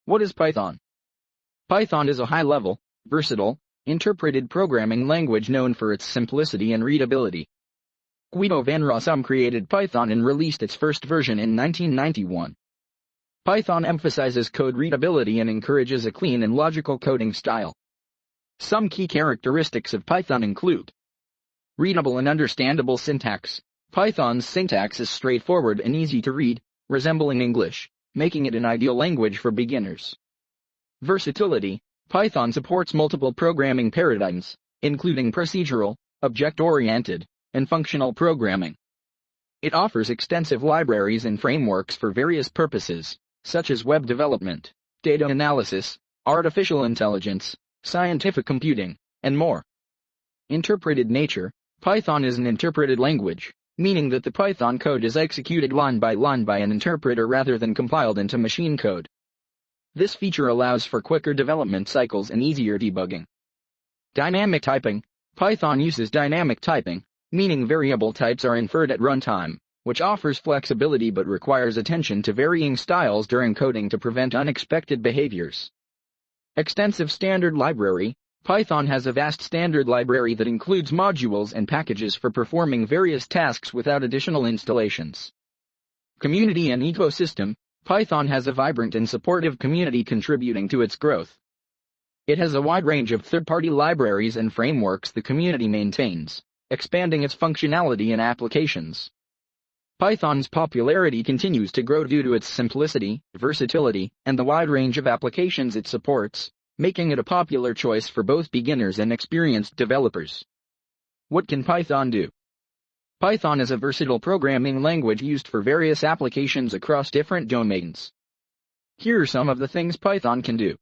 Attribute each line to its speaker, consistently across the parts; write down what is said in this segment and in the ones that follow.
Speaker 1: What is Python? Python is a high-level, versatile, interpreted programming language known for its simplicity and readability. Guido van Rossum created Python and released its first version in 1991. Python emphasizes code readability and encourages a clean and logical coding style. Some key characteristics of Python include readable and understandable syntax. Python's syntax is straightforward and easy to read, resembling English, making it an ideal language for beginners. Versatility. Python supports multiple programming paradigms, including procedural, object-oriented, and functional programming. It offers extensive libraries and frameworks for various purposes, such as web development, data analysis, artificial intelligence, scientific computing, and more. Interpreted nature. Python is an interpreted language, meaning that the Python code is executed line by an interpreter rather than compiled into machine code. This feature allows for quicker development cycles and easier debugging. Dynamic typing. Python uses dynamic typing, meaning variable types are inferred at runtime, which offers flexibility but requires attention to varying styles during coding to prevent unexpected behaviors. Extensive standard library. Python has a vast standard library that includes modules and packages for performing various tasks without additional installations. Community and ecosystem. Python has a vibrant and supportive community contributing to its growth. It has a wide range of third-party libraries and frameworks the community maintains, expanding its functionality and applications. Python's popularity continues to grow due to its simplicity, versatility, and the wide range of applications it supports, making it a popular choice for both beginners and experienced developers. What can Python do? Python is a versatile programming language used for various applications across different domains. Here are some of the things Python can do.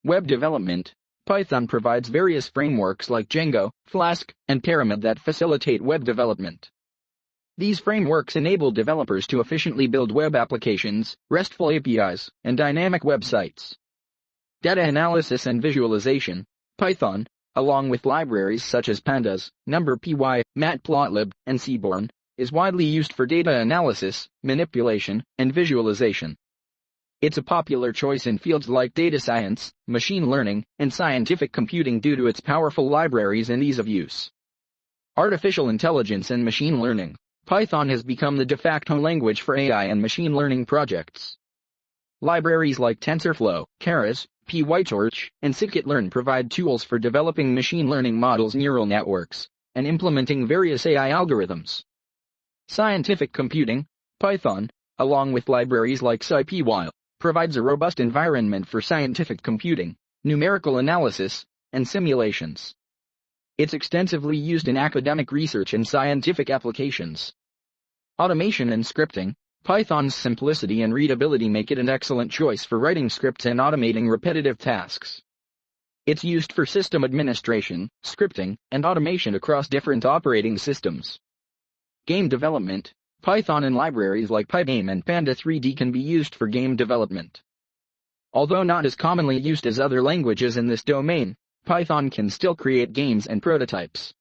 Speaker 1: Web development. Python provides various frameworks like Django, Flask, and Pyramid that facilitate web development. These frameworks enable developers to efficiently build web applications, RESTful APIs, and dynamic websites. Data analysis and visualization. Python, along with libraries such as Pandas, NumPy, Matplotlib, and Seaborn, is widely used for data analysis, manipulation, and visualization. It's a popular choice in fields like data science, machine learning, and scientific computing due to its powerful libraries and ease of use. Artificial intelligence and machine learning. Python has become the de facto language for AI and machine learning projects. Libraries like TensorFlow, Keras, PyTorch, and Scikit-learn provide tools for developing machine learning models, neural networks, and implementing various AI algorithms. Scientific computing. Python, along with libraries like SciPy, provides a robust environment for scientific computing, numerical analysis, and simulations. It's extensively used in academic research and scientific applications. Automation and scripting. Python's simplicity and readability make it an excellent choice for writing scripts and automating repetitive tasks. It's used for system administration, scripting, and automation across different operating systems. Game development. Python and libraries like Pygame and Panda3D can be used for game development. Although not as commonly used as other languages in this domain, Python can still create games and prototypes.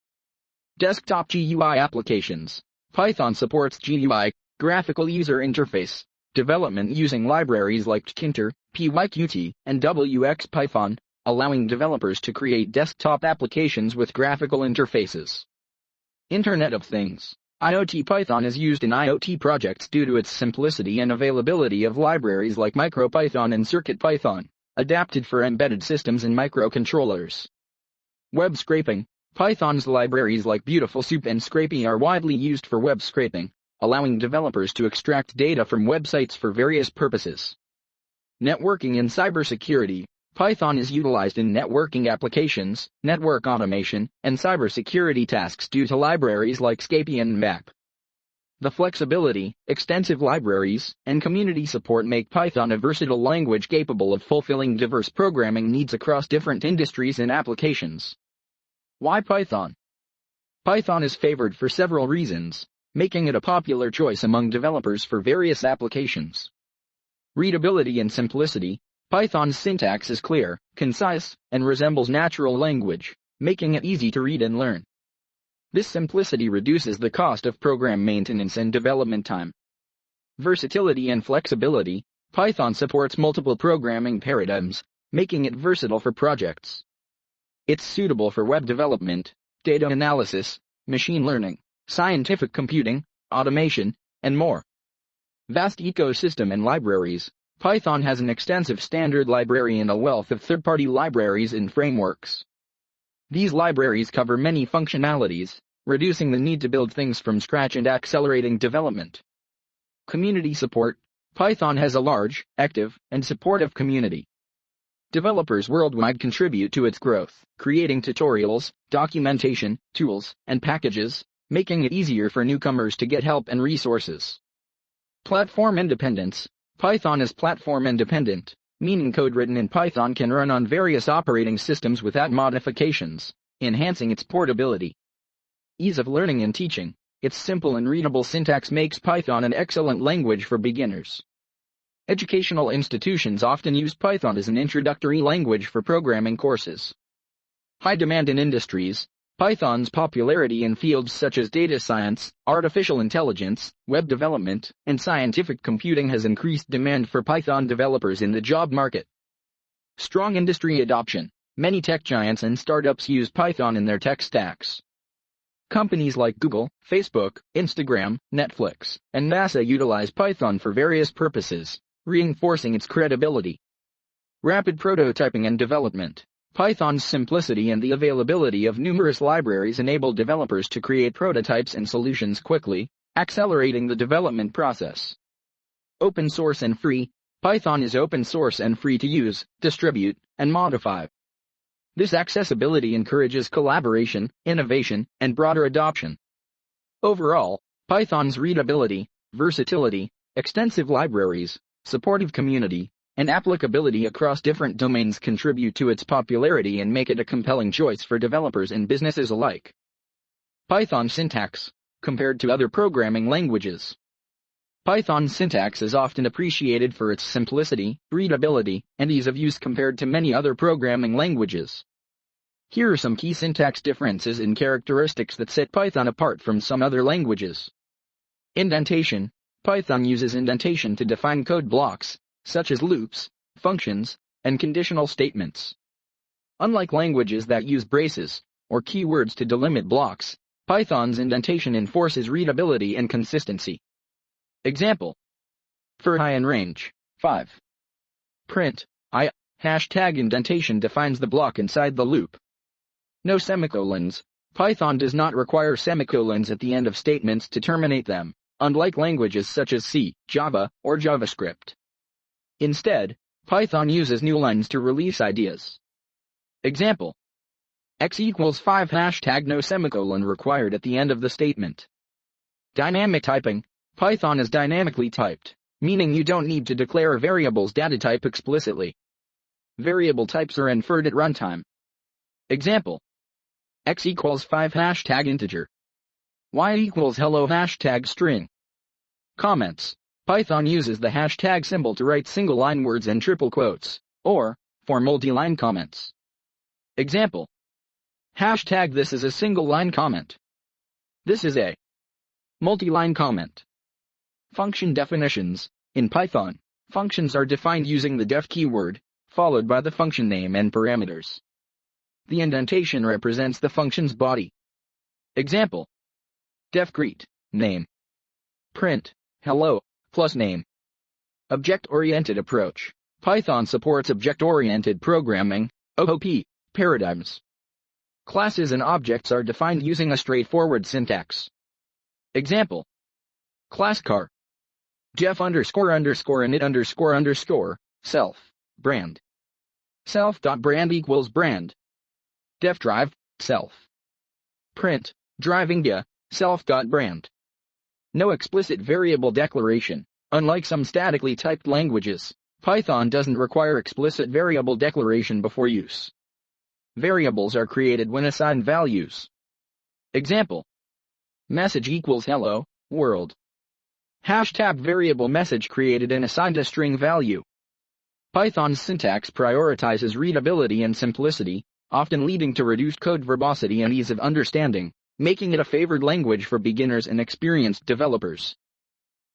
Speaker 1: Desktop GUI applications. Python supports GUI, graphical user interface, development using libraries like Tkinter, Pyqt, and WXPython, allowing developers to create desktop applications with graphical interfaces. Internet of Things. IoT. Python is used in IoT projects due to its simplicity and availability of libraries like MicroPython and CircuitPython, adapted for embedded systems and microcontrollers. Web scraping. Python's libraries like Beautiful Soup and Scrapy are widely used for web scraping, allowing developers to extract data from websites for various purposes. Networking and cybersecurity. Python is utilized in networking applications, network automation, and cybersecurity tasks due to libraries like Scapy and MAP. The flexibility, extensive libraries, and community support make Python a versatile language capable of fulfilling diverse programming needs across different industries and applications. Why Python? Python is favored for several reasons, making it a popular choice among developers for various applications. Readability and simplicity. Python's syntax is clear, concise, and resembles natural language, making it easy to read and learn. This simplicity reduces the cost of program maintenance and development time. Versatility and flexibility. Python supports multiple programming paradigms, making it versatile for projects. It's suitable for web development, data analysis, machine learning, scientific computing, automation, and more. Vast ecosystem and libraries. Python has an extensive standard library and a wealth of third-party libraries and frameworks. These libraries cover many functionalities, reducing the need to build things from scratch and accelerating development. Community support. Python has a large, active, and supportive community. Developers worldwide contribute to its growth, creating tutorials, documentation, tools, and packages, making it easier for newcomers to get help and resources. Platform independence. Python is platform independent, meaning code written in Python can run on various operating systems without modifications, enhancing its portability. Ease of learning and teaching. Its simple and readable syntax makes Python an excellent language for beginners. Educational institutions often use Python as an introductory language for programming courses. High demand in industries. Python's popularity in fields such as data science, artificial intelligence, web development, and scientific computing has increased demand for Python developers in the job market. Strong industry adoption. Many tech giants and startups use Python in their tech stacks. Companies like Google, Facebook, Instagram, Netflix, and NASA utilize Python for various purposes, reinforcing its credibility. Rapid prototyping and development. Python's simplicity and the availability of numerous libraries enable developers to create prototypes and solutions quickly, accelerating the development process. Open source and free. Python is open source and free to use, distribute, and modify. This accessibility encourages collaboration, innovation, and broader adoption. Overall, Python's readability, versatility, extensive libraries, supportive community, and applicability across different domains contribute to its popularity and make it a compelling choice for developers and businesses alike. Python syntax. Compared to other programming languages, Python syntax is often appreciated for its simplicity, readability, and ease of use compared to many other programming languages. Here are some key syntax differences and characteristics that set Python apart from some other languages. Indentation. Python uses indentation to define code blocks, such as loops, functions, and conditional statements. Unlike languages that use braces or keywords to delimit blocks, Python's indentation enforces readability and consistency. Example. For I in range 5. Print I. Hashtag indentation defines the block inside the loop. No semicolons. Python does not require semicolons at the end of statements to terminate them, unlike languages such as C, Java, or JavaScript. Instead, Python uses newlines to release ideas. Example. X equals 5 hashtag no semicolon required at the end of the statement. Dynamic typing. Python is dynamically typed, meaning you don't need to declare a variable's data type explicitly. Variable types are inferred at runtime. Example. X equals 5 hashtag integer. Y equals hello hashtag string. Comments. Python uses the hashtag symbol to write single-line words and triple quotes, or, for multi-line comments. Example. Hashtag this is a single-line comment. This is a multi-line comment. Function definitions. In Python, functions are defined using the def keyword, followed by the function name and parameters. The indentation represents the function's body. Example. Def greet, name. Print, hello, plus name. Object-oriented approach. Python supports object-oriented programming, OOP, paradigms. Classes and objects are defined using a straightforward syntax. Example. Class car. Def underscore init underscore, self, brand. Self.brand equals brand. Def drive, self. Print, driving data, self.brand. No explicit variable declaration. Unlike some statically typed languages, Python doesn't require explicit variable declaration before use. Variables are created when assigned values. Example. Message equals hello, world. Hashtag variable message created and assigned a string value. Python's syntax prioritizes readability and simplicity, often leading to reduced code verbosity and ease of understanding, making it a favored language for beginners and experienced developers.